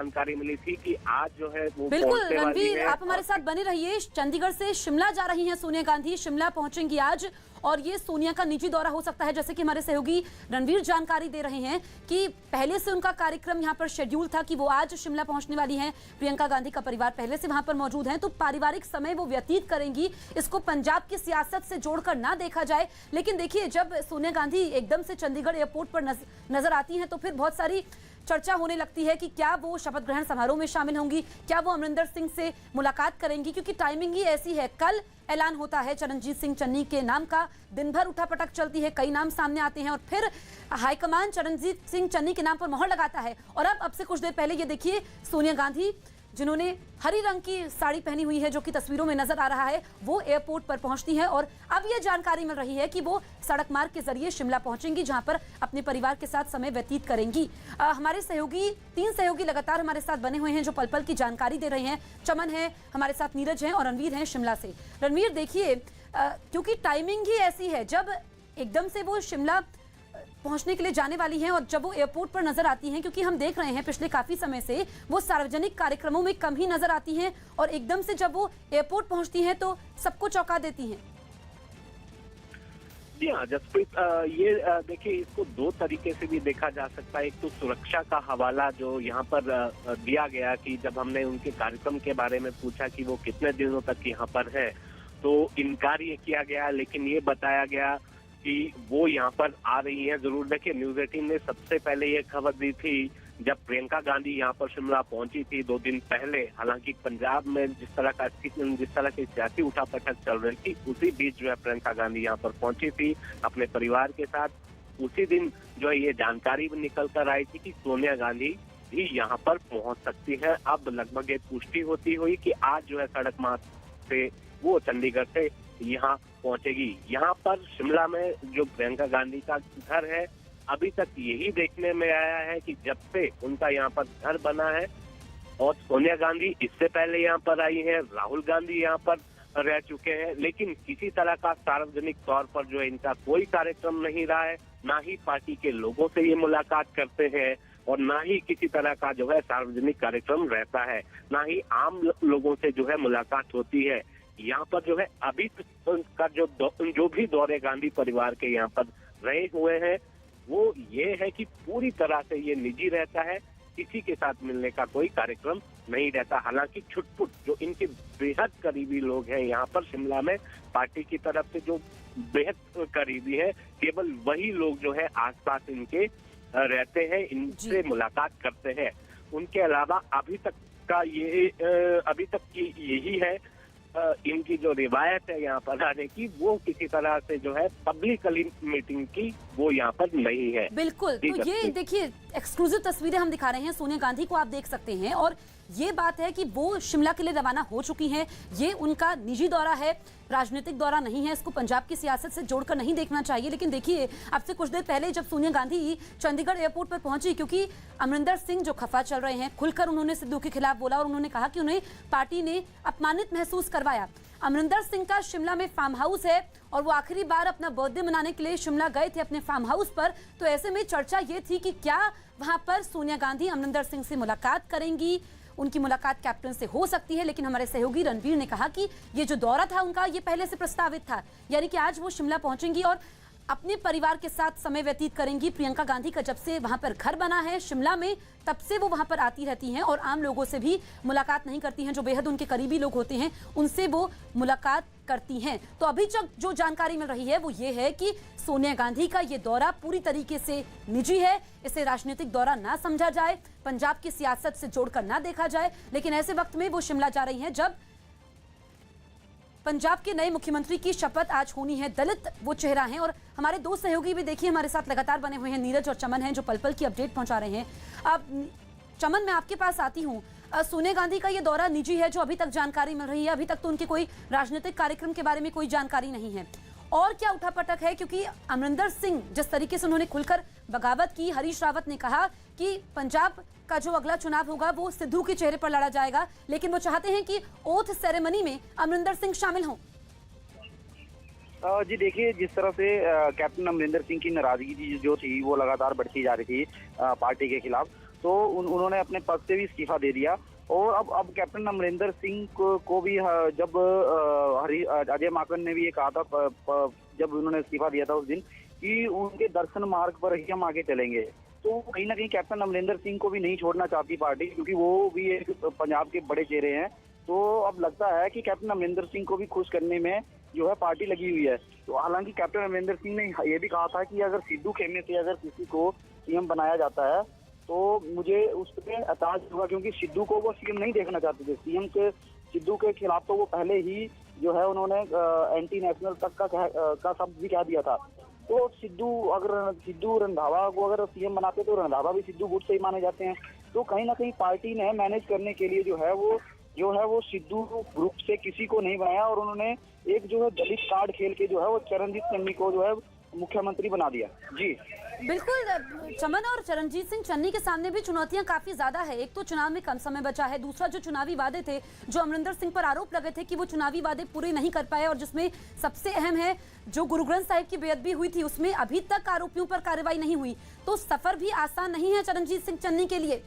जानकारी मिली थी कि आज जो है वो बिल्कुल पहुंचने वाली रणवीर, है। आप हमारे साथ बने रहिए। चंडीगढ़ से शिमला जा रही हैं सोनिया गांधी, शिमला पहुंचेंगी आज और ये सोनिया का निजी दौरा हो सकता है। जैसे कि हमारे सहयोगी रणवीर जानकारी दे रहे हैं कि पहले से उनका कार्यक्रम यहां पर शेड्यूल था कि वो आज शिमला पहुंचने वाली हैं। प्रियंका गांधी का परिवार पहले से वहां पर मौजूद है, तो पारिवारिक समय वो व्यतीत करेंगी। इसको पंजाब की सियासत से जोड़कर ना देखा जाए, लेकिन देखिए जब सोनिया गांधी एकदम से चंडीगढ़ एयरपोर्ट पर नजर आती हैं तो फिर बहुत सारी चर्चा होने लगती है कि क्या वो शपथ ग्रहण समारोह में शामिल होंगी, क्या वो अमरिंदर सिंह से मुलाकात करेंगी, क्योंकि टाइमिंग ही ऐसी है। कल ऐलान होता है चरणजीत सिंह चन्नी के नाम का, दिन भर उठापटक चलती है, कई नाम सामने आते हैं और फिर हाईकमान चरणजीत सिंह चन्नी के नाम पर मोहर लगाता है। और अब से कुछ देर पहले ये देखिए सोनिया गांधी जिन्होंने हरी रंग की साड़ी पहनी हुई है, जो कि तस्वीरों में नजर आ रहा है, वो एयरपोर्ट पर पहुंचती है और अब ये जानकारी मिल रही है कि वो सड़क मार्ग के जरिए शिमला पहुंचेंगी, जहां पर अपने परिवार के साथ समय व्यतीत करेंगी। हमारे सहयोगी, 3 सहयोगी लगातार हमारे साथ बने हुए हैं जो पल पल की जानकारी दे रहे हैं। चमन है हमारे साथ, नीरज है और रणवीर हैं शिमला से। रणवीर देखिए, क्योंकि टाइमिंग ही ऐसी है, जब एकदम से वो शिमला पहुंचने के लिए जाने वाली हैं और जब वो एयरपोर्ट पर नजर आती हैं, क्योंकि हम देख रहे हैं पिछले काफी समय से वो सार्वजनिक कार्यक्रमों में कम ही नजर आती हैं और एकदम से जब वो एयरपोर्ट पहुंचती हैं तो सबको चौंका देती हैं। जी हाँ जसप्रीत, ये देखिए इसको 2 तरीके से भी देखा जा सकता है। एक तो सुरक्षा का हवाला जो यहाँ पर दिया गया कि जब हमने उनके कार्यक्रम के बारे में पूछा कि वो कितने दिनों तक यहाँ पर है, तो इनकार ये किया गया, लेकिन ये बताया गया कि वो यहाँ पर आ रही है जरूर। देखिए न्यूज 18 ने सबसे पहले ये खबर दी थी जब प्रियंका गांधी यहाँ पर शिमला पहुंची थी 2 दिन पहले। हालांकि पंजाब में जिस तरह की सियासी उठापटक चल रही थी, उसी बीच जो है प्रियंका गांधी यहाँ पर पहुंची थी अपने परिवार के साथ। उसी दिन जो है ये जानकारी भी निकल कर आई थी कि सोनिया गांधी भी यहाँ पर पहुंच सकती है। अब लगभग एक पुष्टि होती हुई कि आज जो है सड़क मार्ग से वो चंडीगढ़ से यहाँ पहुंचेगी। यहाँ पर शिमला में जो प्रियंका गांधी का घर है, अभी तक यही देखने में आया है कि जब से उनका यहाँ पर घर बना है और सोनिया गांधी इससे पहले यहाँ पर आई हैं, राहुल गांधी यहाँ पर रह चुके हैं, लेकिन किसी तरह का सार्वजनिक तौर पर जो है इनका कोई कार्यक्रम नहीं रहा है। ना ही पार्टी के लोगों से ये मुलाकात करते हैं और ना ही किसी तरह का जो है सार्वजनिक कार्यक्रम रहता है, ना ही आम लोगों से जो है मुलाकात होती है। यहाँ पर जो है अभी का जो भी दौरे गांधी परिवार के यहाँ पर रहे हुए हैं, वो ये है कि पूरी तरह से ये निजी रहता है, किसी के साथ मिलने का कोई कार्यक्रम नहीं रहता। हालांकि छुटपुट जो इनके बेहद करीबी लोग हैं यहाँ पर शिमला में, पार्टी की तरफ से जो बेहद करीबी है, केवल वही लोग जो है आसपास इनके रहते हैं, इनसे मुलाकात करते हैं। उनके अलावा अभी तक की यही है इनकी जो रिवायत है यहाँ पर आने की, वो किसी तरह से जो है पब्लिकली मीटिंग की वो यहाँ पर नहीं है। बिल्कुल, तो ये देखिए एक्सक्लूसिव तस्वीरें हम दिखा रहे हैं सोनिया गांधी को, आप देख सकते हैं। और ये बात है कि वो शिमला के लिए रवाना हो चुकी हैं। ये उनका निजी दौरा है, राजनीतिक दौरा नहीं है, इसको पंजाब की सियासत से जोड़कर नहीं देखना चाहिए। लेकिन देखिए अब से कुछ देर पहले जब सोनिया गांधी चंडीगढ़ एयरपोर्ट पर पहुंची, क्योंकि अमरिंदर सिंह जो खफा चल रहे हैं, खुलकर उन्होंने सिद्धू के खिलाफ बोला और उन्होंने कहा कि उन्हें पार्टी ने अपमानित महसूस करवाया। अमरिंदर सिंह का शिमला में फार्म हाउस है और वो आखिरी बार अपना बर्थडे मनाने के लिए शिमला गए थे अपने फार्म हाउस पर। तो ऐसे में चर्चा ये थी कि क्या वहां पर सोनिया गांधी अमरिंदर सिंह से मुलाकात करेंगी, उनकी मुलाकात कैप्टन से हो सकती है। लेकिन हमारे सहयोगी रणवीर ने कहा कि ये जो दौरा था उनका, ये पहले से प्रस्तावित था, यानी कि आज वो शिमला पहुंचेंगी और अपने परिवार के साथ समय व्यतीत करेंगी। प्रियंका गांधी का जब से वहां पर घर बना है शिमला में, तब से वो वहां पर आती रहती हैं और आम लोगों से भी मुलाकात नहीं करती हैं। जो बेहद उनके करीबी लोग होते हैं उनसे वो मुलाकात करती हैं। तो अभी तक जो जानकारी मिल रही है वो ये है कि सोनिया गांधी का ये दौरा पूरी तरीके से निजी है, इसे राजनीतिक दौरा ना समझा जाए, पंजाब की सियासत से जोड़कर ना देखा जाए। लेकिन ऐसे वक्त में वो शिमला जा रही हैं जब पंजाब के नए मुख्यमंत्री की शपथ आज होनी है। दलित वो चेहरा है और हमारे 2 सहयोगी भी देखिए हमारे साथ लगातार बने हुए हैं, नीरज और चमन हैं, जो पल पल की अपडेट पहुंचा रहे हैं। अब चमन मैं आपके पास आती हूं। सोनिया गांधी का ये दौरा निजी है, जो अभी तक जानकारी मिल रही है। अभी तक तो उनके कोई राजनीतिक कार्यक्रम के बारे में कोई जानकारी नहीं है। और क्या उठापटक है, क्योंकि अमरिंदर सिंह जिस तरीके से उन्होंने खुलकर बगावत की, हरीश रावत ने कहा कि पंजाब का जो अगला चुनाव होगा वो सिद्धू के चेहरे पर लड़ा जाएगा, लेकिन वो चाहते हैं कि ओथ सेरेमनी में अमरिंदर सिंह शामिल हों। जी देखिए, जिस तरह से कैप्टन अमरिंदर सिंह की नाराजगी जो थी वो लगातार बढ़ती जा रही थी पार्टी के खिलाफ, तो उन्होंने अपने पद से भी इस्तीफा दे दिया। और अब कैप्टन अमरिंदर सिंह को भी जब अजय माकन ने भी ये कहा था जब उन्होंने इस्तीफा दिया था उस दिन कि उनके दर्शन मार्ग पर ही हम आगे चलेंगे, तो कहीं ना कहीं कैप्टन अमरिंदर सिंह को भी नहीं छोड़ना चाहती पार्टी, क्योंकि वो भी एक पंजाब के बड़े चेहरे हैं। तो अब लगता है कि कैप्टन अमरिंदर सिंह को भी खुश करने में जो है पार्टी लगी हुई है। तो हालांकि कैप्टन अमरिंदर सिंह ने ये भी कहा था कि अगर सिद्धू खेमे से अगर किसी को सीएम बनाया जाता है तो मुझे उस पर ऐतराज होगा, क्योंकि सिद्धू को वो सीएम नहीं देखना चाहते थे। सीएम के सिद्धू के खिलाफ तो वो पहले ही जो है उन्होंने एंटी नेशनल तक का शब्द भी कह दिया था। तो सिद्धू रंधावा को अगर सीएम बनाते तो रंधावा भी सिद्धू गुट से ही माने जाते हैं। तो कहीं ना कहीं पार्टी ने मैनेज करने के लिए जो है वो सिद्धू ग्रुप से किसी को नहीं बनाया, और उन्होंने एक जो है दलित कार्ड खेल के जो है वो चरणजीत चन्नी को जो है मुख्यमंत्री बना दिया। जी बिल्कुल चमन, और चरणजीत सिंह चन्नी के सामने भी चुनौतियां काफी ज्यादा है। एक तो चुनाव में कम समय बचा है, दूसरा जो चुनावी वादे थे, जो अमरिंदर सिंह पर आरोप लगे थे कि वो चुनावी वादे पूरे नहीं कर पाए, और जिसमें सबसे अहम है जो गुरु ग्रंथ साहिब की बेअदबी हुई थी उसमें अभी तक आरोपियों पर कार्रवाई नहीं हुई। तो सफर भी आसान नहीं है चरणजीत सिंह चन्नी के लिए।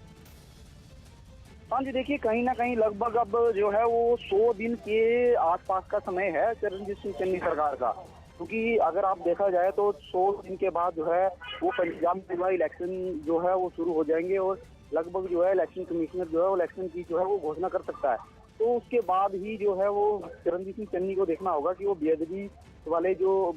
हाँ जी, देखिए कहीं ना कहीं लगभग अब जो है वो 100 दिन के आसपास का समय है चरणजीत सिंह चन्नी सरकार का, क्योंकि अगर आप देखा जाए तो 100 दिन के बाद जो है वो पंजाब में इलेक्शन जो है वो शुरू हो जाएंगे, और लगभग जो है इलेक्शन कमिश्नर जो है वो इलेक्शन की जो है वो घोषणा कर सकता है। तो उसके बाद ही जो है वो चरणजीत सिंह चन्नी को देखना होगा कि वो बेअदबी वाले जो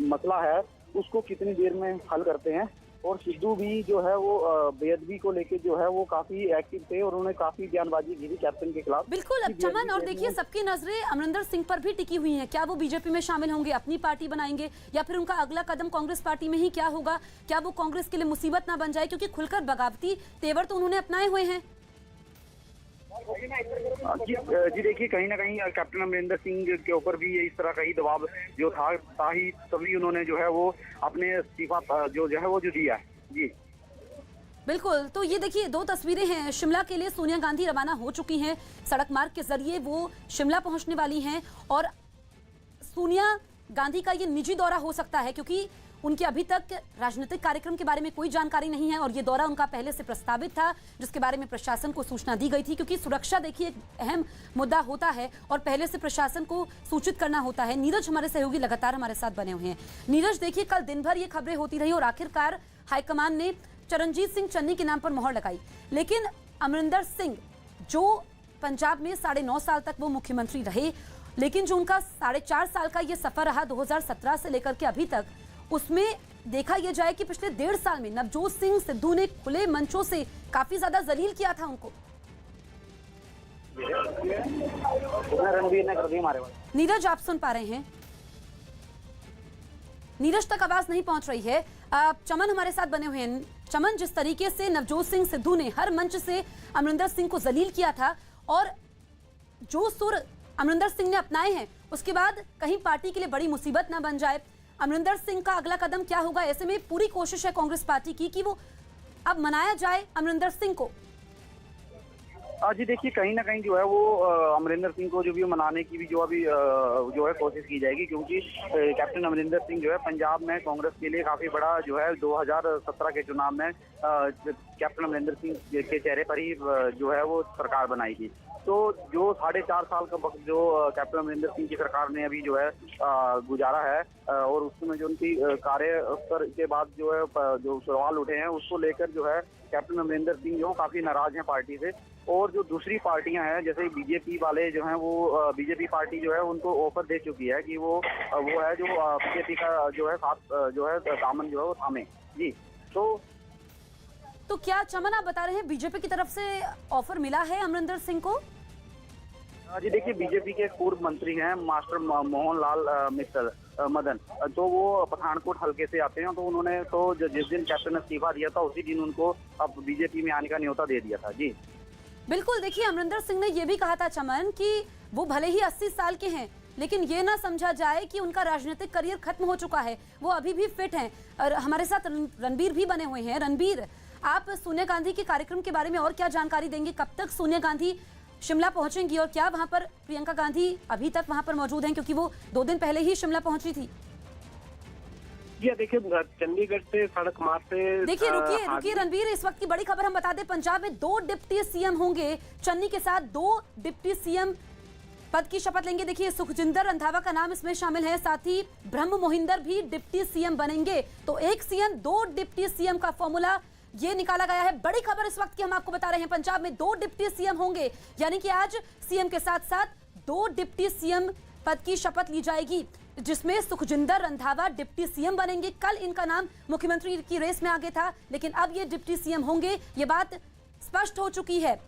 मसला है उसको कितनी देर में हल करते हैं। और सिद्धू भी जो है वो बेअदबी को लेके जो है वो काफी एक्टिव थे, और उन्होंने काफी बयानबाजी की थी कैप्टन के खिलाफ। बिल्कुल अब चमन, और देखिए सबकी नजरें अमरिंदर सिंह पर भी टिकी हुई हैं। क्या वो बीजेपी में शामिल होंगे, अपनी पार्टी बनाएंगे, या फिर उनका अगला कदम कांग्रेस पार्टी में ही क्या होगा? क्या वो कांग्रेस के लिए मुसीबत ना बन जाए, क्योंकि खुलकर बगावती तेवर तो उन्होंने अपनाए हुए हैं। जी देखिए कहीं ना कहीं कैप्टन अमरिंदर सिंह के ऊपर भी इस तरह का ही दबाव जो था ही, तभी उन्होंने जो है वो अपने इस्तीफा जो है वो दिया है। जी बिल्कुल, तो ये देखिए 2 तस्वीरें हैं। शिमला के लिए सोनिया गांधी रवाना हो चुकी हैं, सड़क मार्ग के जरिए वो शिमला पहुंचने वाली हैं, और सोनिया गांधी का ये निजी दौरा हो सकता है क्योंकि उनके अभी तक राजनीतिक कार्यक्रम के बारे में कोई जानकारी नहीं है, और ये दौरा उनका पहले से प्रस्तावित था, जिसके बारे में प्रशासन को सूचना दी गई थी, क्योंकि सुरक्षा देखिए एक अहम मुद्दा होता है और पहले से प्रशासन को सूचित करना होता है। नीरज हमारे सहयोगी लगातार हमारे साथ बने हुए हैं। नीरज, देखिए कल दिन भर ये खबरें होती रही और आखिरकार हाईकमान ने चरणजीत सिंह चन्नी के नाम पर मोहर लगाई, लेकिन अमरिंदर सिंह जो पंजाब में 9.5 साल तक वो मुख्यमंत्री रहे, लेकिन जो उनका 4.5 साल का ये सफर रहा 2017 से लेकर के अभी तक, उसमें देखा यह जाए कि पिछले 1.5 साल में नवजोत सिंह सिद्धू ने खुले मंचों से काफी ज्यादा जलील किया था उनको। रणवीर ने कर दी हमारे। नीरज, आप सुन पा रहे हैं? नीरज तक आवाज नहीं पहुंच रही है। चमन हमारे साथ बने हुए हैं। चमन, जिस तरीके से नवजोत सिंह सिद्धू ने हर मंच से अमरिंदर सिंह को जलील किया था, और जो सुर अमरिंदर सिंह ने अपनाए हैं, उसके बाद कहीं पार्टी के लिए बड़ी मुसीबत ना बन जाए, अमरिंदर सिंह का अगला कदम क्या होगा? ऐसे में पूरी कोशिश है कांग्रेस पार्टी की कि वो अब मनाया जाए अमरिंदर सिंह को। जी देखिए कहीं ना कहीं जो है वो अमरिंदर सिंह को जो भी मनाने की भी जो अभी जो है कोशिश की जाएगी, क्योंकि कैप्टन अमरिंदर सिंह जो है पंजाब में कांग्रेस के लिए काफी बड़ा जो है 2017 के चुनाव में कैप्टन अमरिंदर सिंह के चेहरे पर ही जो है वो सरकार बनाई थी। तो जो 4.5 साल का वक्त जो कैप्टन अमरिंदर सिंह की सरकार ने अभी जो है गुजारा है, और उसमें जो उनकी कार्य स्तर के बाद जो है जो सवाल उठे हैं, उसको लेकर जो है कैप्टन अमरिंदर सिंह जो काफी नाराज हैं पार्टी से। और जो दूसरी पार्टियां हैं जैसे बीजेपी वाले जो हैं वो बीजेपी पार्टी जो है उनको ऑफर दे चुकी है कि वो है जो बीजेपी का जो है साथ जो है दामन जो है वो थामे। जी तो क्या चमन आप बता रहे हैं बीजेपी की तरफ से ऑफर मिला है अमरिंदर सिंह को? जी देखिए बीजेपी के पूर्व मंत्री हैं मास्टर मोहन लाल मित्तल मदन, तो वो पठानकोट हल्के से आते हैं। तो उन्होंने तो जिस दिन कैप्टन ने इस्तीफा दिया था उसी दिन उनको अब बीजेपी में आने का न्योता दे दिया था। जी बिल्कुल, देखिए अमरिंदर सिंह ने यह भी कहा था चमन कि वो भले ही 80 साल के हैं, लेकिन ये ना समझा जाए कि उनका राजनीतिक करियर खत्म हो चुका है, वो अभी भी फिट हैं। और हमारे साथ रणबीर भी बने हुए हैं। रणबीर, आप सोनिया गांधी के कार्यक्रम के बारे में और क्या जानकारी देंगे? कब तक सोनिया गांधी शिमला पहुंचेंगी, और क्या वहां पर प्रियंका गांधी अभी तक वहां पर मौजूद हैं, क्योंकि वो 2 दिन पहले ही शिमला पहुंची थी? ये देखिए चंडीगढ़ से सड़क मार्ग से देखिए रुकिए रणवीर, इस वक्त की बड़ी खबर हम बता दें, पंजाब में 2 डिप्टी सीएम होंगे। चन्नी के साथ 2 डिप्टी सीएम पद की शपथ लेंगे। देखिए सुखजिंदर रंधावा का नाम इसमें शामिल है, साथ ही ब्रह्म मोहिंदर भी डिप्टी सीएम बनेंगे। तो 1 सीएम 2 डिप्टी सीएम का फॉर्मूला ये निकाला गया है। बड़ी खबर इस वक्त की हम आपको बता रहे हैं, पंजाब में 2 डिप्टी सीएम होंगे, यानी कि आज सीएम के साथ साथ 2 डिप्टी सीएम पद की शपथ ली जाएगी, जिसमें सुखजिंदर रंधावा डिप्टी सीएम बनेंगे। कल इनका नाम मुख्यमंत्री की रेस में आगे था, लेकिन अब ये डिप्टी सीएम होंगे, ये बात स्पष्ट हो चुकी है।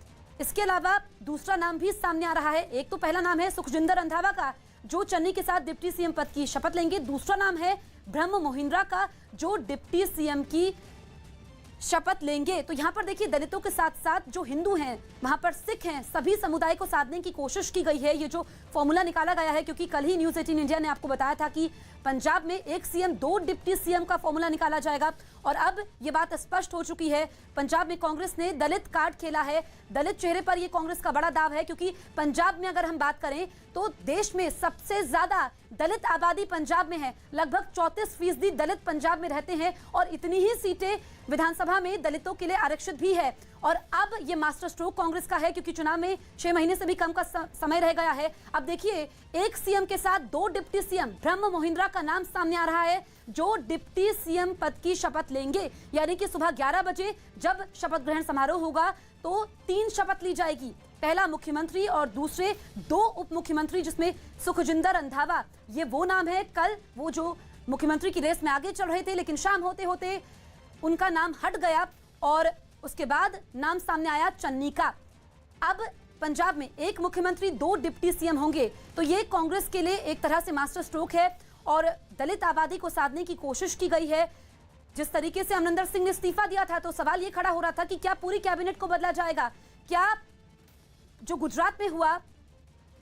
इसके अलावा दूसरा नाम भी सामने आ रहा है। एक तो पहला नाम है सुखजिंदर रंधावा का, जो चन्नी के साथ डिप्टी सीएम पद की शपथ लेंगे। दूसरा नाम है ब्रह्म मोहिंद्रा का, जो डिप्टी सीएम की शपथ लेंगे। तो यहाँ पर देखिए दलितों के साथ साथ जो हिंदू हैं, वहां पर सिख हैं, सभी समुदाय को साधने की कोशिश की गई है। ये जो फॉर्मूला निकाला गया है, क्योंकि कल ही न्यूज़ 18 इंडिया ने आपको बताया था कि पंजाब में 1 सीएम 2 डिप्टी सीएम का फॉर्मूला निकाला जाएगा, और अब ये बात स्पष्ट हो चुकी है। पंजाब में कांग्रेस ने दलित कार्ड खेला है। दलित चेहरे पर ये कांग्रेस का बड़ा दाव है, क्योंकि पंजाब में अगर हम बात करें तो देश में सबसे ज्यादा दलित आबादी पंजाब में है। लगभग 34% दलित पंजाब में रहते हैं, और इतनी ही सीटें विधानसभा में दलितों के लिए आरक्षित भी है। और अब ये मास्टर स्ट्रोक कांग्रेस का है, क्योंकि चुनाव में 6 महीने से भी कम का समय रह गया है। अब देखिए 1 सीएम के साथ 2 डिप्टी सीएम, ब्रह्म मोहिंद्रा का नाम सामने आ रहा है, जो डिप्टी सीएम पद की शपथ लेंगे। यानी कि सुबह 11 बजे जब शपथ ग्रहण समारोह होगा तो 3 शपथ ली जाएगी। पहला मुख्यमंत्री और दूसरे 2 उप मुख्यमंत्री, जिसमें सुखजिंदर रंधावा ये वो नाम है। कल वो जो मुख्यमंत्री की रेस में आगे चल रहे थे, लेकिन शाम होते होते उनका नाम हट गया, और उसके बाद नाम सामने आया चन्नी का। अब पंजाब में 1 मुख्यमंत्री 2 डिप्टी सीएम होंगे। तो ये कांग्रेस के लिए एक तरह से मास्टर स्ट्रोक है, और दलित आबादी को साधने की कोशिश की गई है। जिस तरीके से अमरिंदर सिंह ने इस्तीफा दिया था, तो सवाल ये खड़ा हो रहा था कि क्या पूरी कैबिनेट को बदला जाएगा। क्या जो गुजरात में हुआ,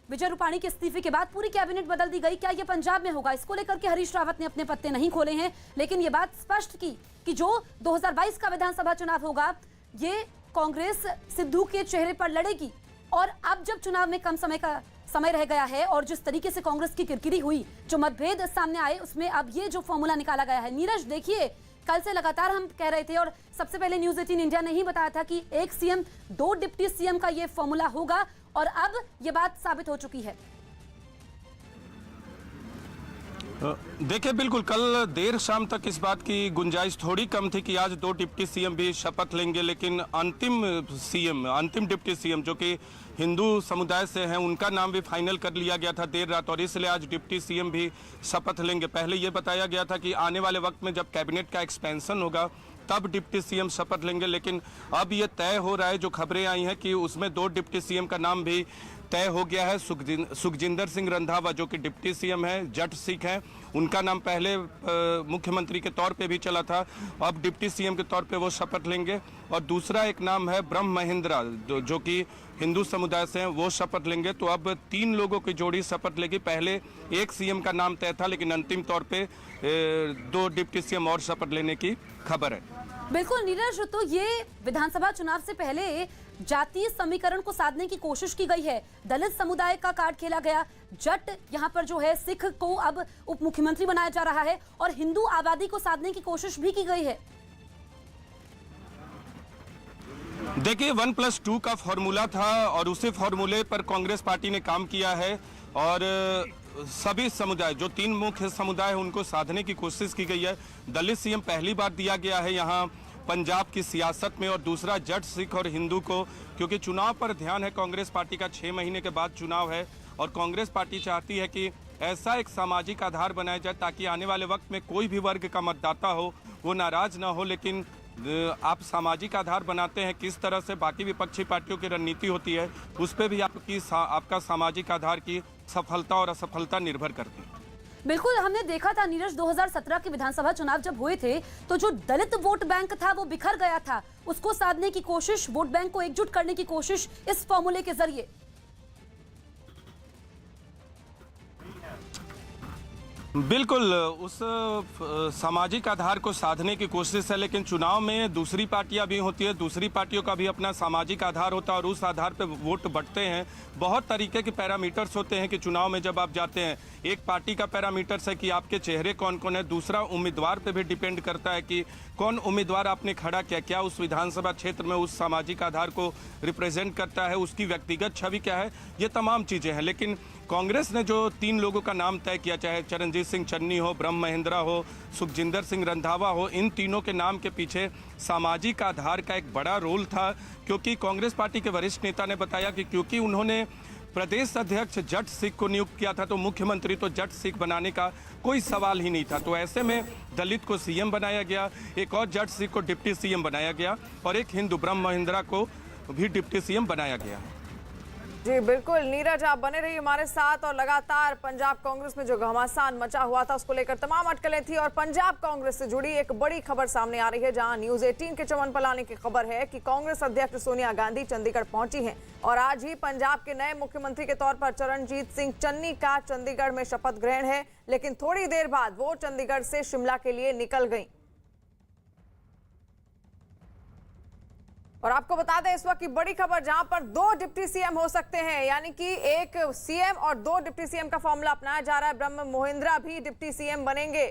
विजय रूपाणी के इस्तीफे के बाद पूरी कैबिनेट बदल दी गई, क्या ये पंजाब में होगा? इसको लेकर के हरीश रावत ने अपने पत्ते नहीं खोले हैं, लेकिन ये बात स्पष्ट की कि जो 2022 का विधानसभा चुनाव होगा, ये कांग्रेस सिद्धू के चेहरे पर लड़ेगी। और अब जब चुनाव में कम समय रह गया है, और जिस तरीके से कांग्रेस की किरकिरी हुई, जो मतभेद सामने आए, उसमें अब ये जो फॉर्मूला निकाला गया है। नीरज देखिए, कल से लगातार हम कह रहे थे, और सबसे पहले न्यूज़ 18 इंडिया ने ही बताया था कि 1 सीएम 2 डिप्टी सीएम का ये फॉर्मूला होगा, और अब ये बात साबित हो चुकी है। देखिए बिल्कुल, कल देर शाम तक इस बात की गुंजाइश थोड़ी कम थी कि आज 2 डिप्टी सीएम भी शपथ लेंगे, लेकिन अंतिम डिप्टी सीएम जो कि हिंदू समुदाय से हैं, उनका नाम भी फाइनल कर लिया गया था देर रात, और इसलिए आज डिप्टी सीएम भी शपथ लेंगे। पहले ये बताया गया था कि आने वाले वक्त में जब कैबिनेट का एक्सपेंशन होगा तब डिप्टी सीएम शपथ लेंगे, लेकिन अब ये तय हो रहा है, जो खबरें आई हैं कि उसमें 2 डिप्टी सीएम का नाम भी तय हो गया है। सुखजिंदर सिंह रंधावा जो कि डिप्टी सीएम है, जट सिख हैं, उनका नाम पहले मुख्यमंत्री के तौर पे भी चला था, अब डिप्टी सीएम के तौर पे वो शपथ लेंगे। और दूसरा एक नाम है ब्रह्म महिंद्रा, जो कि हिंदू समुदाय से हैं, वो शपथ लेंगे। तो अब 3 लोगों की जोड़ी शपथ लेगी। पहले 1 सीएम का नाम तय था, लेकिन अंतिम तौर पे 2 डिप्टी सीएम और शपथ लेने की खबर है। बिल्कुल नीरज, तो ये विधानसभा चुनाव से पहले जातीय समीकरण को साधने की कोशिश की गई है। दलित समुदाय का कार्ड खेला गया, जट यहाँ पर जो है सिख को अब उप मुख्यमंत्री बनाया जा रहा है, और हिंदू आबादी को साधने की कोशिश भी की गई है। देखिए 1+2 का फॉर्मूला था, और उसी फॉर्मूले पर कांग्रेस पार्टी ने काम किया है, और सभी समुदाय, जो 3 मुख्य समुदाय हैं, उनको साधने की कोशिश की गई है। दलित सीएम पहली बार दिया गया है यहाँ पंजाब की सियासत में, और दूसरा जट सिख और हिंदू को, क्योंकि चुनाव पर ध्यान है कांग्रेस पार्टी का। 6 महीने के बाद चुनाव है, और कांग्रेस पार्टी चाहती है कि ऐसा एक सामाजिक आधार बनाया जाए ताकि आने वाले वक्त में कोई भी वर्ग का मतदाता हो वो नाराज ना हो। लेकिन आप सामाजिक आधार बनाते हैं, किस तरह से बाकी विपक्षी पार्टियों की रणनीति होती है, उस पर भी आपका सामाजिक आधार की सफलता और असफलता निर्भर करती है। बिल्कुल, हमने देखा था नीरज 2017 के विधानसभा चुनाव जब हुए थे, तो जो दलित वोट बैंक था वो बिखर गया था। उसको साधने की कोशिश, वोट बैंक को एकजुट करने की कोशिश इस फॉर्मूले के जरिए। बिल्कुल उस सामाजिक आधार को साधने की कोशिश है, लेकिन चुनाव में दूसरी पार्टियां भी होती है, दूसरी पार्टियों का भी अपना सामाजिक आधार होता है और उस आधार पर वोट बढ़ते हैं। बहुत तरीके के पैरामीटर्स होते हैं कि चुनाव में जब आप जाते हैं, एक पार्टी का पैरामीटर्स है कि आपके चेहरे कौन कौन है, दूसरा उम्मीदवार पे भी डिपेंड करता है कि कौन उम्मीदवार आपने खड़ा किया, क्या उस विधानसभा क्षेत्र में उस सामाजिक आधार को रिप्रेजेंट करता है, उसकी व्यक्तिगत छवि क्या है, ये तमाम चीज़ें हैं। लेकिन कांग्रेस ने जो 3 लोगों का नाम तय किया, चाहे चरणजीत सिंह चन्नी हो, ब्रह्म महेंद्रा हो, सुखजिंदर सिंह रंधावा हो, इन तीनों के नाम के पीछे सामाजिक आधार का एक बड़ा रोल था। क्योंकि कांग्रेस पार्टी के वरिष्ठ नेता ने बताया कि क्योंकि उन्होंने प्रदेश अध्यक्ष जट सिख को नियुक्त किया था, तो मुख्यमंत्री तो जट सिख बनाने का कोई सवाल ही नहीं था। तो ऐसे में दलित को सीएम बनाया गया, एक और जट सिख को डिप्टी सीएम बनाया गया और एक हिंदू ब्रह्म महेंद्रा को भी डिप्टी सीएम बनाया गया। जी बिल्कुल नीरज, आप बने रहिए हमारे साथ। और लगातार पंजाब कांग्रेस में जो घमासान मचा हुआ था उसको लेकर तमाम अटकलें थी और पंजाब कांग्रेस से जुड़ी एक बड़ी खबर सामने आ रही है, जहां न्यूज 18 के चमन पलाने की खबर है कि कांग्रेस अध्यक्ष सोनिया गांधी चंडीगढ़ पहुंची हैं और आज ही पंजाब के नए मुख्यमंत्री के तौर पर चरणजीत सिंह चन्नी का चंडीगढ़ में शपथ ग्रहण है। लेकिन थोड़ी देर बाद वो चंडीगढ़ से शिमला के लिए निकल गई। और आपको बता दें इस वक्त की बड़ी खबर, जहां पर 2 डिप्टी सीएम हो सकते हैं, यानी कि एक सीएम और 2 डिप्टी सीएम का फॉर्मूला अपनाया जा रहा है। ब्रह्म महेंद्रा भी डिप्टी सीएम बनेंगे।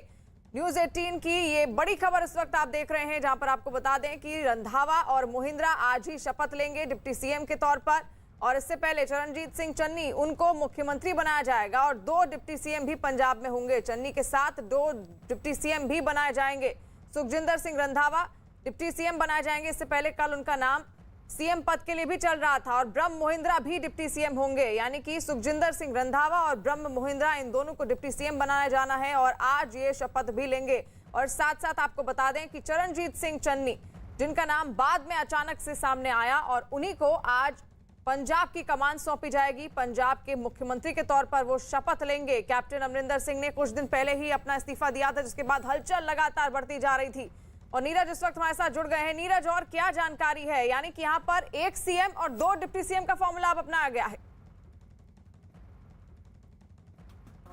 न्यूज 18 की ये बड़ी खबर इस वक्त आप देख रहे हैं, जहां पर आपको बता दें कि रंधावा और महेंद्रा आज ही शपथ लेंगे डिप्टी सीएम के तौर पर। और इससे पहले चरणजीत सिंह चन्नी, उनको मुख्यमंत्री बनाया जाएगा और 2 डिप्टी सीएम भी पंजाब में होंगे। चन्नी के साथ 2 डिप्टी सीएम भी बनाए जाएंगे। सुखजिंदर सिंह रंधावा डिप्टी सीएम बनाए जाएंगे। इससे पहले कल उनका नाम सीएम पद के लिए भी चल रहा था। और ब्रह्म महेंद्रा भी डिप्टी सीएम होंगे, यानी कि सुखजिंदर सिंह रंधावा और ब्रह्म महेंद्रा, इन दोनों को डिप्टी सीएम बनाया जाना है और आज ये शपथ भी लेंगे। और साथ साथ आपको बता दें कि चरणजीत सिंह चन्नी, जिनका नाम बाद में अचानक से सामने आया, और उन्हीं को आज पंजाब की कमान सौंपी जाएगी। पंजाब के मुख्यमंत्री के तौर पर वो शपथ लेंगे। कैप्टन अमरिंदर सिंह ने कुछ दिन पहले ही अपना इस्तीफा दिया था, जिसके बाद हलचल लगातार बढ़ती जा रही थी। और नीरज इस वक्त हमारे साथ जुड़ गए हैं। नीरज, और क्या जानकारी है, यानी कि यहाँ पर एक सीएम और 2 डिप्टी सीएम का फॉर्मूला अब अपनाया गया है?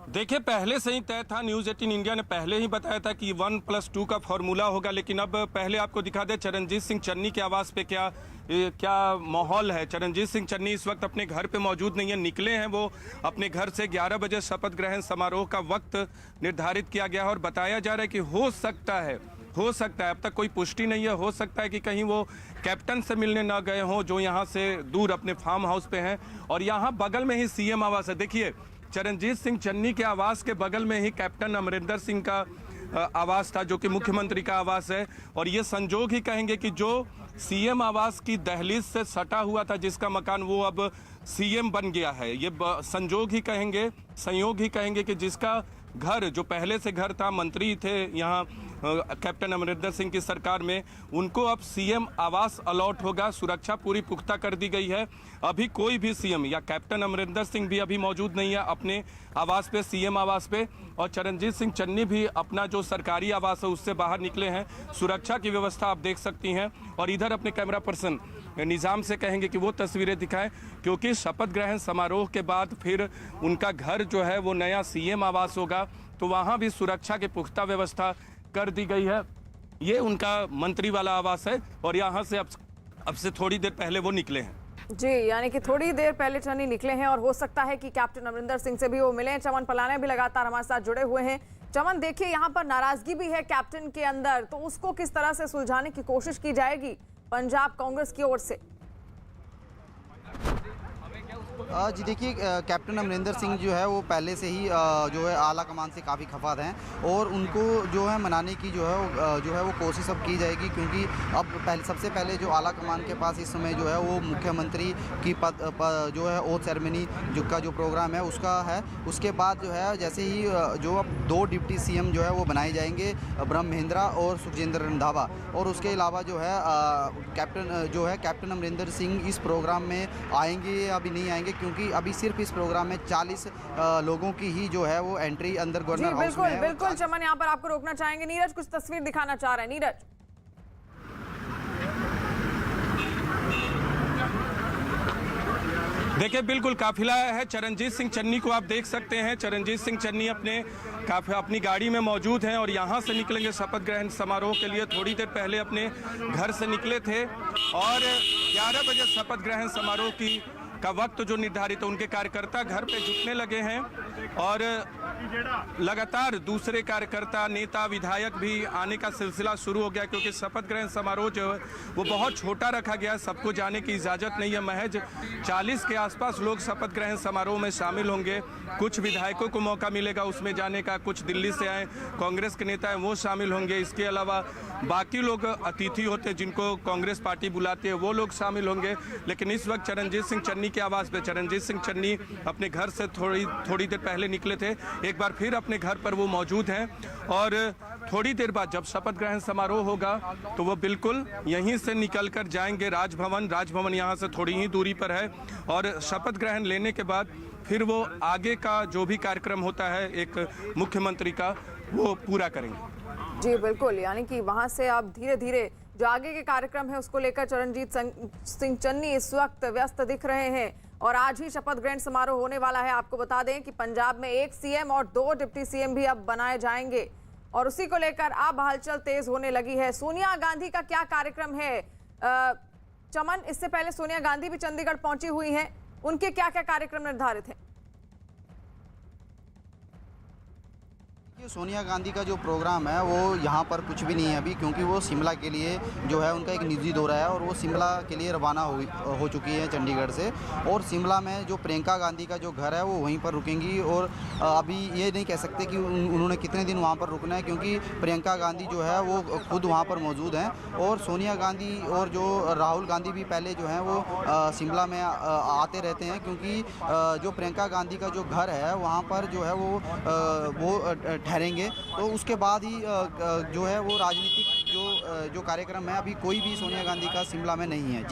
देखिए, पहले से ही तय था, न्यूज 18 इंडिया ने पहले ही बताया था कि 1+2 का फॉर्मूला होगा। लेकिन अब पहले आपको दिखा दे चरणजीत सिंह चन्नी के आवास पे क्या माहौल है। चरणजीत सिंह चन्नी इस वक्त अपने घर पे मौजूद नहीं है, निकले हैं वो अपने घर से। 11 बजे शपथ ग्रहण समारोह का वक्त निर्धारित किया गया है और बताया जा रहा है कि हो सकता है, अब तक कोई पुष्टि नहीं है, हो सकता है कि कहीं वो कैप्टन से मिलने ना गए हों, जो यहाँ से दूर अपने फार्म हाउस पे हैं। और यहाँ बगल में ही सीएम आवास है। देखिए, चरणजीत सिंह चन्नी के आवास के बगल में ही कैप्टन अमरिंदर सिंह का आवास था, जो कि मुख्यमंत्री का आवास है। और ये संजोग ही कहेंगे कि जो सीएम आवास की दहलीज से सटा हुआ था जिसका मकान, वो अब सीएम बन गया है। ये संजोग ही कहेंगे, संयोग ही कहेंगे कि जिसका घर, जो पहले से घर था, मंत्री थे यहाँ कैप्टन अमरिंदर सिंह की सरकार में, उनको अब सीएम आवास अलॉट होगा। सुरक्षा पूरी पुख्ता कर दी गई है। अभी कोई भी सीएम या कैप्टन अमरिंदर सिंह भी अभी मौजूद नहीं है अपने आवास पे, सीएम आवास पे। और चरणजीत सिंह चन्नी भी अपना जो सरकारी आवास है उससे बाहर निकले हैं। सुरक्षा की व्यवस्था आप देख सकती हैं। और इधर अपने कैमरा पर्सन निजाम से कहेंगे कि वो तस्वीरें दिखाएं, क्योंकि शपथ ग्रहण समारोह के बाद फिर उनका घर जो है वो नया सीएम आवास होगा, तो वहाँ भी सुरक्षा की पुख्ता व्यवस्था कर दी गई है। ये उनका मंत्री वाला आवास है और यहाँ से अब से थोड़ी देर पहले वो निकले हैं। जी, यानी कि थोड़ी देर पहले चन्नी निकले हैं और हो सकता है कि कैप्टन अमरिंदर सिंह से भी वो मिले। चमन पलाने भी लगातार हमारे साथ जुड़े हुए हैं। चमन, देखिए यहाँ पर नाराजगी भी है कैप्टन के अंदर, तो उसको किस तरह से सुलझाने की कोशिश की जाएगी पंजाब कांग्रेस की ओर से? जी देखिए, कैप्टन अमरिंदर सिंह जो है वो पहले से ही जो है आला कमान से काफ़ी खफा हैं और उनको जो है मनाने की जो है वो कोशिश अब की जाएगी। क्योंकि अब सबसे पहले जो आला कमान के पास इस समय जो है वो मुख्यमंत्री की जो है ओथ सेरेमनी जो प्रोग्राम है उसका है। उसके बाद जो है जैसे ही जो अब 2 डिप्टी सीएम जो है वो बनाए जाएंगे, ब्रह्म महेंद्रा और सुखजिंदर रंधावा। और उसके अलावा जो है कैप्टन अमरिंदर सिंह इस प्रोग्राम में आएंगे या अभी नहीं आएंगे, क्योंकि अभी सिर्फ इस प्रोग्राम में 40 लोगों की ही जो है वो एंट्री अंदर गवर्नर हाउस में है। बिल्कुल चमन, यहाँ पर आपको रोकना चाहेंगे। नीरज कुछ तस्वीर दिखाना चाह रहे हैं। नीरज, देखिए बिल्कुल काफिला है चरणजीत सिंह चन्नी को आप देख सकते हैं। चरणजीत सिंह चन्नी अपनी गाड़ी में मौजूद हैं और यहाँ से निकलेंगे शपथ ग्रहण समारोह के लिए। थोड़ी देर पहले अपने घर से निकले थे और 11 बजे शपथ ग्रहण समारोह का वक्त जो निर्धारित है, उनके कार्यकर्ता घर पे जुटने लगे हैं और लगातार दूसरे कार्यकर्ता, नेता, विधायक भी आने का सिलसिला शुरू हो गया, क्योंकि शपथ ग्रहण समारोह जो है वो बहुत छोटा रखा गया है। सबको जाने की इजाज़त नहीं है। महज 40 के आसपास लोग शपथ ग्रहण समारोह में शामिल होंगे। कुछ विधायकों को मौका मिलेगा उसमें जाने का, कुछ दिल्ली से आए कांग्रेस के नेता हैं वो शामिल होंगे। इसके अलावा बाकी लोग अतिथि होते हैं जिनको कांग्रेस पार्टी बुलाती है, वो लोग शामिल होंगे। लेकिन इस वक्त चरणजीत सिंह चन्नी के आवास पे चरणजीत सिंह चन्नी अपने घर से थोड़ी देर पहले निकले थे। एक बार फिर अपने घर पर वो मौजूद हैं और थोड़ी देर बाद जब शपथ ग्रहण समारोह होगा तो वो बिल्कुल यहीं से निकलकर जाएंगे राजभवन। राजभवन यहाँ से थोड़ी ही दूरी पर है और शपथ ग्रहण लेने के बाद फिर वो आगे का जो भी कार्यक्रम होता है एक मुख्यमंत्री का, वो पूरा करेंगे। जी बिल्कुल, यानी कि वहां से अब धीरे धीरे जो आगे के कार्यक्रम है उसको लेकर चरणजीत सिंह चन्नी इस वक्त व्यस्त दिख रहे हैं और आज ही शपथ ग्रहण समारोह होने वाला है। आपको बता दें कि पंजाब में 1 सीएम और 2 डिप्टी सीएम भी अब बनाए जाएंगे और उसी को लेकर अब हलचल तेज होने लगी है। सोनिया गांधी का क्या कार्यक्रम है चमन? इससे पहले सोनिया गांधी भी चंडीगढ़ पहुंची हुई हैं, उनके क्या क्या कार्यक्रम निर्धारित हैं? सोनिया गांधी का जो प्रोग्राम है वो यहाँ पर कुछ भी नहीं है अभी, क्योंकि वो शिमला के लिए जो है उनका एक निजी दौरा है और वो शिमला के लिए रवाना हो चुकी है चंडीगढ़ से। और शिमला में जो प्रियंका गांधी का जो घर है वो वहीं पर रुकेंगी और अभी ये नहीं कह सकते कि उन्होंने कितने दिन वहाँ पर रुकना है, क्योंकि प्रियंका गांधी जो है वो खुद वहाँ पर मौजूद हैं। और सोनिया गांधी और जो राहुल गांधी भी पहले जो हैं वो शिमला में आते रहते हैं, क्योंकि जो प्रियंका गांधी का जो घर है वहाँ पर जो है वो ठहरेंगे। तो उसके बाद ही जो है वो राजनीतिक जो कार्यक्रम है, अभी कोई भी सोनिया गांधी का शिमला में नहीं है।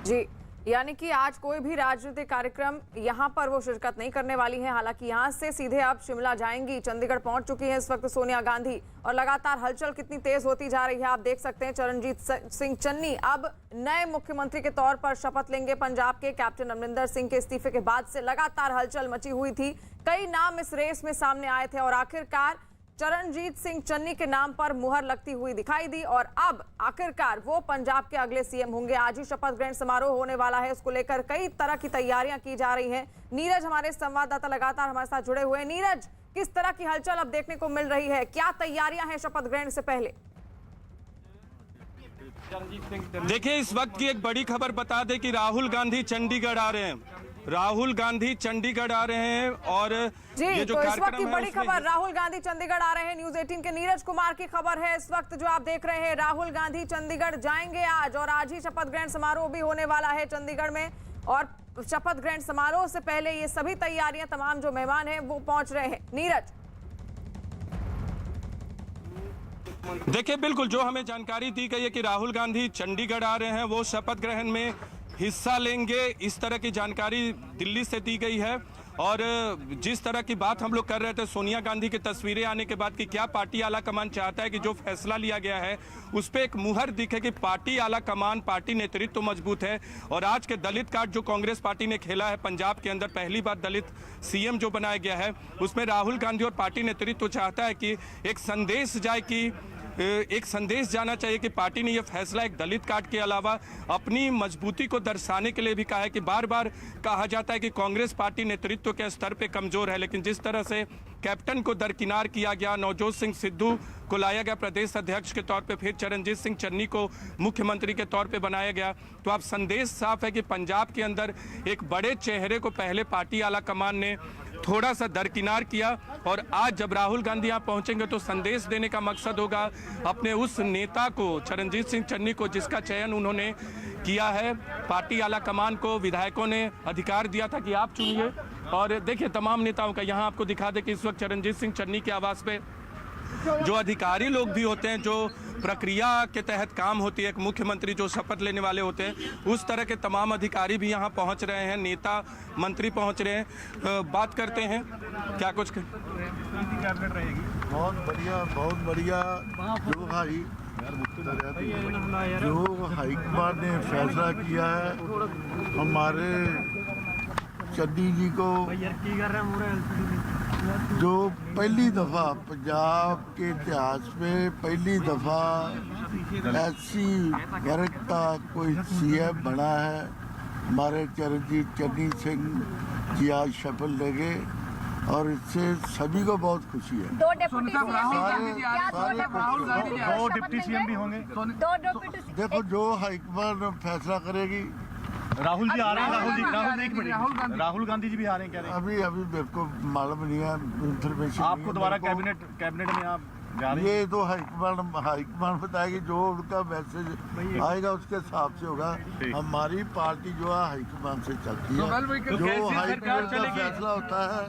जी, यानी कि आज कोई भी राजनीतिक कार्यक्रम यहाँ पर वो शिरकत नहीं करने वाली है। हालांकि यहाँ से सीधे अब शिमला जाएंगी। चंडीगढ़ पहुंच चुकी है इस वक्त सोनिया गांधी और लगातार हलचल कितनी तेज होती जा रही है आप देख सकते हैं। चरणजीत सिंह चन्नी अब नए मुख्यमंत्री के तौर पर शपथ लेंगे पंजाब के। कैप्टन अमरिंदर सिंह के इस्तीफे के बाद से लगातार हलचल मची हुई थी, कई नाम इस रेस में सामने आए थे और आखिरकार चरणजीत सिंह चन्नी के नाम पर मुहर लगती हुई दिखाई दी और अब आखिरकार वो पंजाब के अगले सीएम होंगे। आज ही शपथ ग्रहण समारोह होने वाला है, उसको लेकर कई तरह की तैयारियां की जा रही हैं। नीरज हमारे संवाददाता लगातार हमारे साथ जुड़े हुए हैं। नीरज, किस तरह की हलचल अब देखने को मिल रही है, क्या तैयारियां हैं शपथ ग्रहण से पहले? देखिए इस वक्त की एक बड़ी खबर बता दें कि राहुल गांधी चंडीगढ़ आ रहे हैं। राहुल गांधी चंडीगढ़ आ रहे हैं और ये जो तो इस वक्त की कार्यक्रम बड़ी है खबर, राहुल गांधी चंडीगढ़ आ रहे हैं। न्यूज़ 18 के नीरज कुमार की खबर है इस वक्त जो आप देख रहे हैं। राहुल गांधी चंडीगढ़ जाएंगे आज और आज ही शपथ ग्रहण समारोह भी होने वाला है चंडीगढ़ में। और शपथ ग्रहण समारोह से पहले ये सभी तैयारियां, तमाम जो मेहमान हैं वो पहुंच रहे हैं। नीरज, देखिए बिल्कुल जो हमें जानकारी दी गई है कि राहुल गांधी चंडीगढ़ आ रहे हैं, वो शपथ ग्रहण में हिस्सा लेंगे, इस तरह की जानकारी दिल्ली से दी गई है। और जिस तरह की बात हम लोग कर रहे थे सोनिया गांधी की तस्वीरें आने के बाद कि क्या पार्टी आला कमान चाहता है कि जो फैसला लिया गया है उस पर एक मुहर दिखे कि पार्टी आला कमान, पार्टी नेतृत्व तो मजबूत है। और आज के दलित कार्ड जो कांग्रेस पार्टी ने खेला है पंजाब के अंदर, पहली बार दलित सीएम जो बनाया गया है, उसमें राहुल गांधी और पार्टी नेतृत्व चाहता है कि एक संदेश जाए, कि एक संदेश जाना चाहिए कि पार्टी ने यह फैसला एक दलित कार्ड के अलावा अपनी मजबूती को दर्शाने के लिए भी कहा है। कि बार बार कहा जाता है कि कांग्रेस पार्टी नेतृत्व के स्तर पे कमजोर है, लेकिन जिस तरह से कैप्टन को दरकिनार किया गया, नवजोत सिंह सिद्धू को लाया गया प्रदेश अध्यक्ष के तौर पे, फिर चरणजीत सिंह चन्नी को मुख्यमंत्री के तौर पे बनाया गया, तो अब संदेश साफ है कि पंजाब के अंदर एक बड़े चेहरे को पहले पार्टी आला कमान ने थोड़ा सा दरकिनार किया। और आज जब राहुल गांधी यहाँ पहुंचेंगे तो संदेश देने का मकसद होगा अपने उस नेता को, चरणजीत सिंह चन्नी को, जिसका चयन उन्होंने किया है। पार्टी आला कमान को विधायकों ने अधिकार दिया था कि आप चुनिए। और देखिए तमाम नेताओं का, यहाँ आपको दिखा दे कि इस वक्त चरणजीत सिंह चन्नी के आवास पे जो अधिकारी लोग भी होते हैं, जो प्रक्रिया के तहत काम होती है, एक मुख्यमंत्री जो शपथ लेने वाले होते हैं, उस तरह के तमाम अधिकारी भी यहाँ पहुँच रहे हैं, नेता मंत्री पहुँच रहे हैं। बात करते हैं क्या कुछ बहुत बढ़िया जो हाईकमान ने फैसला किया है, हमारे चन्नी जी को जो पहली दफा पंजाब के इतिहास में पहली दफा ऐसी वर्ग का कोई सीएम बना है। हमारे चरणजीत चन्नी सिंह जी आज शपथ लेंगे और इससे सभी को बहुत खुशी है। दो डिप्टी सीएम भी होंगे। देखो जो हाईकमान फैसला करेगी। राहुल जी आ रहे हैं। राहुल गांधी जी भी आ रहे हैं, कह रहे हैं। अभी मेरे को मालूम नहीं है, इंफॉर्मेशन आपको दोबारा कैबिनेट में आप जा रहे हैं? ये तो हाईकमान बताएगी, जो उनका मैसेज आएगा उसके हिसाब से होगा। हमारी पार्टी जो है हाईकमान से चलती है, जो हाईकमान का फैसला होता है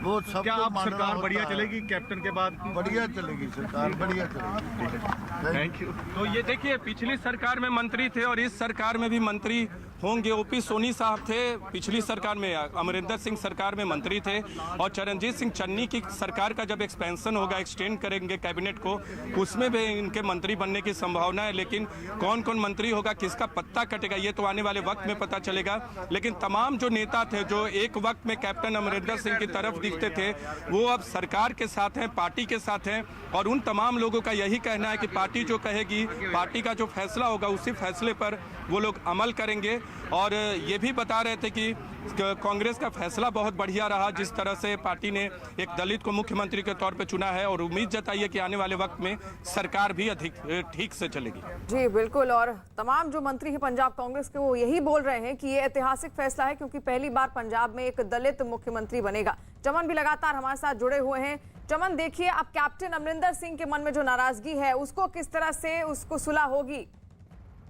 वो सब। क्या आप सरकार बढ़िया चलेगी कैप्टन के बाद? बढ़िया चलेगी सरकार, बढ़िया चलेगी। Thank you. तो ये देखिए, पिछली सरकार में मंत्री थे और इस सरकार में भी मंत्री होंगे। ओपी सोनी साहब थे पिछली सरकार में, अमरिंदर सिंह सरकार में मंत्री थे, और चरणजीत सिंह चन्नी की सरकार का जब एक्सपेंशन होगा, एक्सटेंड करेंगे कैबिनेट को, उसमें भी इनके मंत्री बनने की संभावना है। लेकिन कौन कौन मंत्री होगा, किसका पत्ता कटेगा, ये तो आने वाले वक्त में पता चलेगा। लेकिन तमाम जो नेता थे जो एक वक्त में कैप्टन अमरिंदर सिंह की तरफ दिखते थे, वो अब सरकार के साथ हैं, पार्टी के साथ हैं, और उन तमाम लोगों का यही कहना है कि पार्टी जो कहेगी, पार्टी का जो फैसला होगा उसी फैसले पर वो लोग अमल करेंगे। और ये भी बता रहे थे कि कांग्रेस का फैसला बहुत बढ़िया रहा, जिस तरह से पार्टी ने एक दलित को मुख्यमंत्री के तौर पे चुना है, और उम्मीद जताई है कि आने वाले वक्त में सरकार भी अधिक ठीक से चलेगी। जी बिल्कुल, और तमाम जो मंत्री हैं पंजाब कांग्रेस के, वो यही बोल रहे हैं कि ये ऐतिहासिक फैसला है, क्योंकि पहली बार पंजाब में एक दलित मुख्यमंत्री बनेगा। चमन भी लगातार हमारे साथ जुड़े हुए हैं। चमन, देखिए अब कैप्टन अमरिंदर सिंह के मन में जो नाराजगी है, उसको किस तरह से उसको सुलह होगी,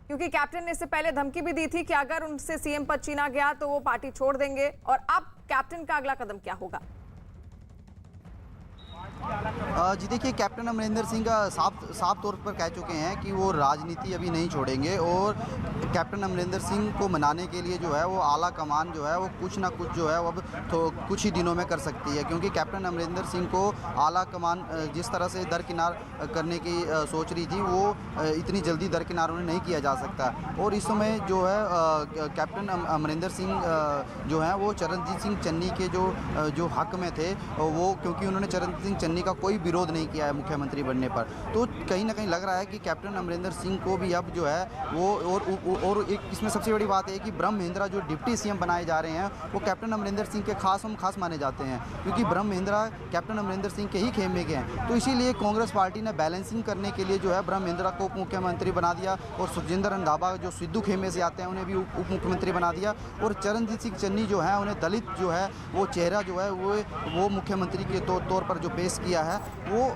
क्योंकि कैप्टन ने इससे पहले धमकी भी दी थी कि अगर उनसे सीएम पद छीना गया तो वो पार्टी छोड़ देंगे, और अब कैप्टन का अगला कदम क्या होगा? जी देखिए, कैप्टन अमरिंदर सिंह का साफ तौर पर कह चुके हैं कि वो राजनीति अभी नहीं छोड़ेंगे, और कैप्टन अमरिंदर सिंह को मनाने के लिए जो है वो आला कमान जो है वो कुछ ना कुछ जो है वो अब तो कुछ ही दिनों में कर सकती है, क्योंकि कैप्टन अमरिंदर सिंह को आला कमान जिस तरह से दरकिनार करने की सोच रही थी, वो इतनी जल्दी दरकिनार उन्हें नहीं किया जा सकता। और इस समय जो है कैप्टन अमरिंदर सिंह जो है वो चरणजीत सिंह चन्नी के जो हक में थे, वो क्योंकि उन्होंने चरणजीत सिंह चन्नी का कोई विरोध नहीं किया है मुख्यमंत्री बनने पर, तो कहीं ना कहीं लग रहा है कि कैप्टन अमरिंदर सिंह को भी अब जो है वो और एक इसमें सबसे बड़ी बात है कि ब्रह्म महिंद्रा जो डिप्टी सीएम बनाए जा रहे हैं, वो कैप्टन अमरिंदर सिंह के खास माने जाते हैं, क्योंकि ब्रह्म महिंद्रा कैप्टन अमरिंदर सिंह के ही खेमे के हैं। तो इसीलिए कांग्रेस पार्टी ने बैलेंसिंग करने के लिए जो है ब्रह्म महिंद्रा को उप मुख्यमंत्री बना दिया, और सुखजिंदर रंधावा जो सिद्धू खेमे से आते हैं उन्हें भी उप मुख्यमंत्री बना दिया, और चरणजीत सिंह चन्नी जो है उन्हें दलित जो है वो चेहरा जो है वो मुख्यमंत्री के तौर पर जो पेश किया है, वो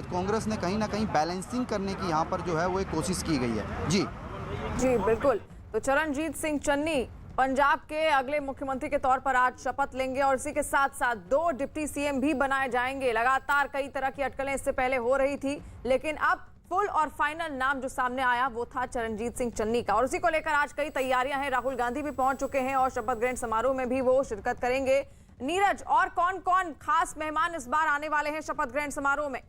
कांग्रेस ने कहीं ना कहीं बैलेंसिंग करने की यहाँ पर जो है वो एक कोशिश की गई है। जी बिल्कुल। तो चरणजीत सिंह चन्नी पंजाब के अगले मुख्यमंत्री के तौर पर आज शपथ लेंगे, और इसी के साथ साथ 2 डिप्टी सीएम भी बनाए जाएंगे। लगातार कई तरह की अटकलें इससे पहले हो रही थी, लेकिन अब फुल और फाइनल नाम जो सामने आया वो था चरणजीत सिंह चन्नी का, और उसी को लेकर आज कई तैयारियां हैं। राहुल गांधी भी पहुंच चुके हैं और शपथ ग्रहण समारोह में भी वो शिरकत करेंगे। नीरज, और कौन कौन खास मेहमान इस बार आने वाले हैं शपथ ग्रहण समारोह में?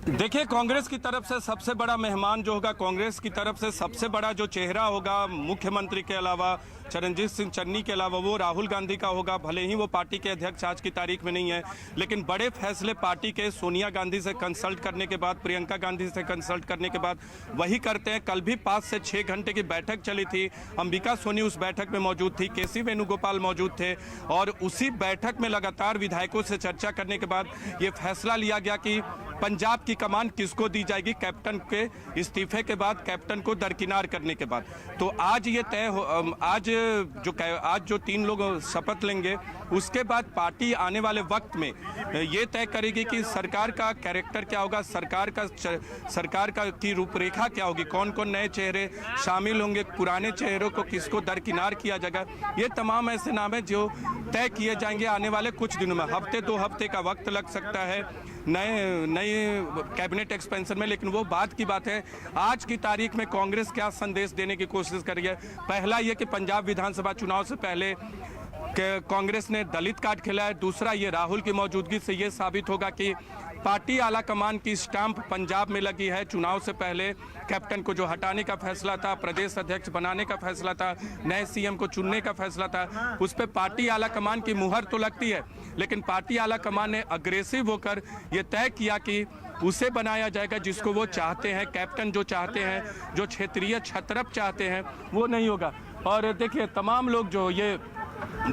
देखिए, कांग्रेस की तरफ से सबसे बड़ा मेहमान जो होगा, कांग्रेस की तरफ से सबसे बड़ा जो चेहरा होगा मुख्यमंत्री के अलावा, चरणजीत सिंह चन्नी के अलावा, वो राहुल गांधी का होगा। भले ही वो पार्टी के अध्यक्ष आज की तारीख में नहीं है, लेकिन बड़े फैसले पार्टी के सोनिया गांधी से कंसल्ट करने के बाद, प्रियंका गांधी से कंसल्ट करने के बाद वही करते हैं। कल भी 5 से 6 घंटे की बैठक चली थी, अंबिका सोनी उस बैठक में मौजूद थी, केसी वेणुगोपाल मौजूद थे, और उसी बैठक में लगातार विधायकों से चर्चा करने के बाद ये फैसला लिया गया कि पंजाब की कमान किसको दी जाएगी कैप्टन के इस्तीफे के बाद, कैप्टन को दरकिनार करने के बाद। तो आज ये तय हो, आज जो 3 लोग शपथ लेंगे, उसके बाद पार्टी आने वाले वक्त में ये तय करेगी कि सरकार का कैरेक्टर क्या होगा, सरकार का की रूपरेखा क्या होगी, कौन कौन नए चेहरे शामिल होंगे, पुराने चेहरों को किसको दरकिनार किया जाएगा। ये तमाम ऐसे नाम है जो तय किए जाएंगे आने वाले कुछ दिनों में। हफ्ते 2 हफ्ते का वक्त लग सकता है नए कैबिनेट एक्सपेंशन में, लेकिन वो बात की बात है। आज की तारीख में कांग्रेस क्या संदेश देने की कोशिश कर रही है? पहला ये कि पंजाब विधानसभा चुनाव से पहले कांग्रेस ने दलित कार्ड खेला है। दूसरा, ये राहुल की मौजूदगी से ये साबित होगा कि पार्टी आला कमान की स्टाम्प पंजाब में लगी है। चुनाव से पहले कैप्टन को जो हटाने का फैसला था, प्रदेश अध्यक्ष बनाने का फैसला था, नए सीएम को चुनने का फैसला था, उस पर पार्टी आला कमान की मुहर तो लगती है, लेकिन पार्टी आला कमान ने अग्रेसिव होकर ये तय किया कि उसे बनाया जाएगा जिसको वो चाहते हैं। कैप्टन जो चाहते हैं, जो क्षेत्रीय छत्रप चाहते हैं, वो नहीं होगा। और देखिए तमाम लोग जो ये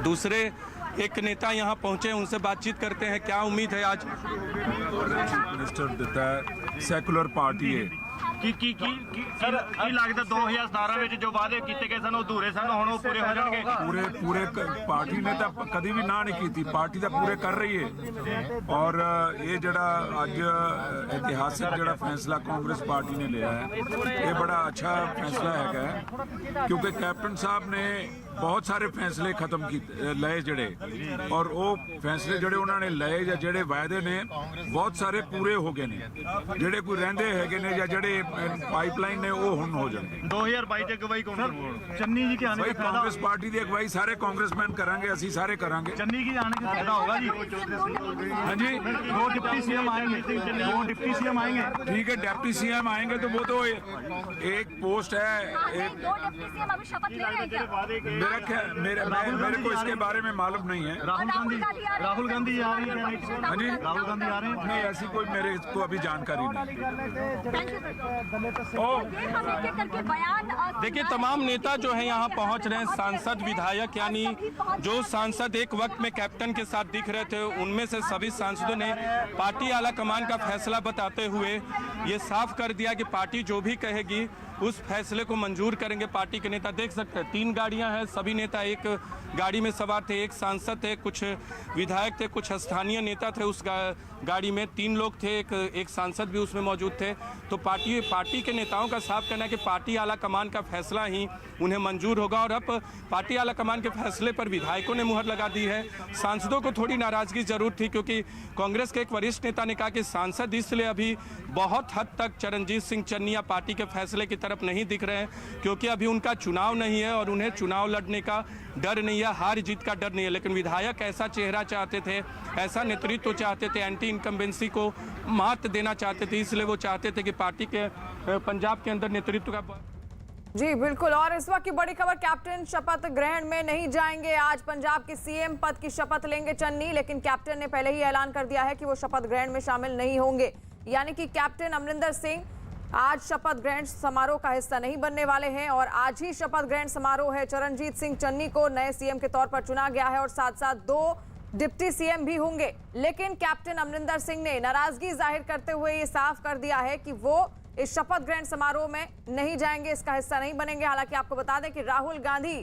दूसरे एक नेता यहाँ पहुंचे, उनसे बातचीत करते हैं। क्या उम्मीद है आज? मिनिस्टर देता है सैकुलर पार्टी है ਕੀ ਲੱਗਦਾ 2017 ਵਿੱਚ ਜੋ ਵਾਅਦੇ ਕੀਤੇ ਗਏ ਸਨ ਉਹ ਅਧੂਰੇ ਸਨ, ਹੁਣ ਉਹ ਪੂਰੇ ਹੋ ਜਾਣਗੇ? पूरे पार्टी ने तो कभी भी ना नहीं की, पार्टी तो पूरे कर रही है। और ये जड़ा अज इतिहासिक जड़ा फैसला कांग्रेस पार्टी ने लिया है, ये बड़ा अच्छा फैसला है, क्योंकि कैप्टन साहब ने बहुत सारे फैसले खत्म किए लए जड़े, और वो फैसले जड़े उन्होंने लए या जड़े वायदे ने बहुत सारे पूरे हो गए ने, जड़े कोई रहंदे हैगे ने या जड़े पाइपलाइन ने वो हुन हो जाएंगे। 2022 ਦੀ ਅਗਵਾਈ ਕੌਣ ਕਰੂਗਾ? ਚੰਨੀ ਜੀ ਕੇ ਆने भाई कांग्रेस पार्टी की अगवाई सारे कांग्रेसमैन करांगे, असी सारे करांगे। चन्नी की आने का फायदा होगा जी? हाँ जी, 2 डिप्टी सीएम आएंगे, 2 डिप्टी सीएम आएंगे। ठीक है, डिप्टी सीएम आएंगे तो वो तो एक पोस्ट है, एक 2 डिप्टी सीएम अभी शपथ ले रहे हैं क्या? मेरे को इसके बारे में मालूम नहीं है। राहुल गांधी आ रही है? हाँ जी, राहुल गांधी आ रहे हैं? नहीं, ऐसी कोई मेरे को अभी जानकारी नहीं। देखिए तमाम नेता जो है यहाँ पहुँच रहे हैं, सांसद, विधायक, यानी जो सांसद एक वक्त में कैप्टन के साथ दिख रहे थे, उनमें से सभी सांसदों ने पार्टी आला कमान का फैसला बताते हुए ये साफ कर दिया कि पार्टी जो भी कहेगी उस फैसले को मंजूर करेंगे। पार्टी के नेता देख सकते हैं, 3 गाड़ियां हैं, सभी नेता एक गाड़ी में सवार थे, एक सांसद थे, कुछ विधायक थे, कुछ स्थानीय नेता थे उस गाड़ी में, 3 लोग थे, एक सांसद भी उसमें मौजूद थे। तो पार्टी के नेताओं का साफ कहना है कि पार्टी आला कमान का फैसला ही उन्हें मंजूर होगा। और अब पार्टी आला कमान के फैसले पर विधायकों ने मुहर लगा दी है। सांसदों को थोड़ी नाराजगी जरूर थी, क्योंकि कांग्रेस के एक वरिष्ठ नेता ने कहा कि सांसद इसलिए अभी बहुत हद तक चरणजीत सिंह चन्निया पार्टी के फैसले की तरफ नहीं दिख रहे हैं, क्योंकि अभी उनका चुनाव नहीं है और उन्हें चुनाव लड़ने का डर नहीं है, हार जीत का डर नहीं है। लेकिन विधायक ऐसा चेहरा चाहते थे, ऐसा नेतृत्व चाहते थे, एंटी इनकम्बेंसी को मात देना चाहते थे, इसलिए वो चाहते थे कि पार्टी के पंजाब के अंदर नेतृत्व का। जी बिल्कुल। और इस वक्त की बड़ी खबर, कैप्टन शपथ ग्रहण में नहीं जाएंगे। आज पंजाब के सीएम पद की शपथ लेंगे चन्नी, लेकिन कैप्टन ने पहले ही ऐलान कर दिया है कि वो शपथ ग्रहण में शामिल नहीं होंगे। यानी कि कैप्टन अमरिंदर सिंह आज शपथ ग्रहण समारोह का हिस्सा नहीं बनने वाले हैं। और आज ही शपथ ग्रहण समारोह है। चरणजीत सिंह चन्नी को नए सीएम के तौर पर चुना गया है और साथ साथ 2 डिप्टी सीएम भी होंगे। लेकिन कैप्टन अमरिंदर सिंह ने नाराजगी जाहिर करते हुए ये साफ कर दिया है कि वो इस शपथ ग्रहण समारोह में नहीं जाएंगे, इसका हिस्सा नहीं बनेंगे। हालांकि आपको बता दें कि राहुल गांधी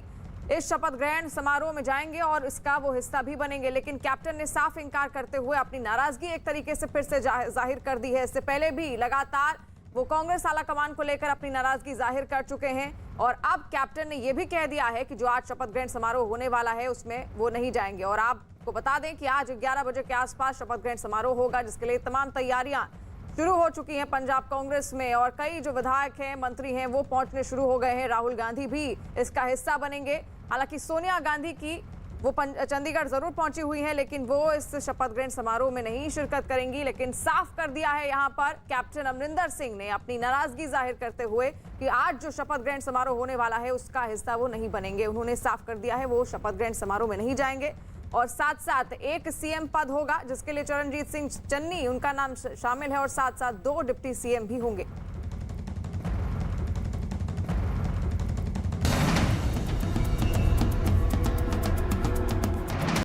इस शपथ ग्रहण समारोह में जाएंगे और इसका वो हिस्सा भी बनेंगे। लेकिन कैप्टन ने साफ इनकार करते हुए अपनी नाराजगी एक तरीके से फिर से जाहिर कर दी है। इससे पहले भी लगातार वो कांग्रेस आला कमान को लेकर अपनी नाराजगी जाहिर कर चुके हैं और अब कैप्टन ने यह भी कह दिया है कि जो आज शपथ ग्रहण समारोह होने वाला है उसमें वो नहीं जाएंगे। और आपको बता दें कि आज 11 बजे के आसपास शपथ ग्रहण समारोह होगा, जिसके लिए तमाम तैयारियां शुरू हो चुकी हैं पंजाब कांग्रेस में। और कई जो विधायक हैं, मंत्री हैं, वो पहुंचने शुरू हो गए हैं। राहुल गांधी भी इसका हिस्सा बनेंगे। हालांकि सोनिया गांधी की वो चंडीगढ़ जरूर पहुंची हुई हैं, लेकिन वो इस शपथ ग्रहण समारोह में नहीं शिरकत करेंगी। लेकिन साफ कर दिया है यहाँ पर कैप्टन अमरिंदर सिंह ने अपनी नाराजगी जाहिर करते हुए कि आज जो शपथ ग्रहण समारोह होने वाला है उसका हिस्सा वो नहीं बनेंगे। उन्होंने साफ कर दिया है वो शपथ ग्रहण समारोह में नहीं जाएंगे। और साथ साथ एक सीएम पद होगा जिसके लिए चरणजीत सिंह चन्नी उनका नाम शामिल है और साथ साथ 2 डिप्टी सीएम भी होंगे।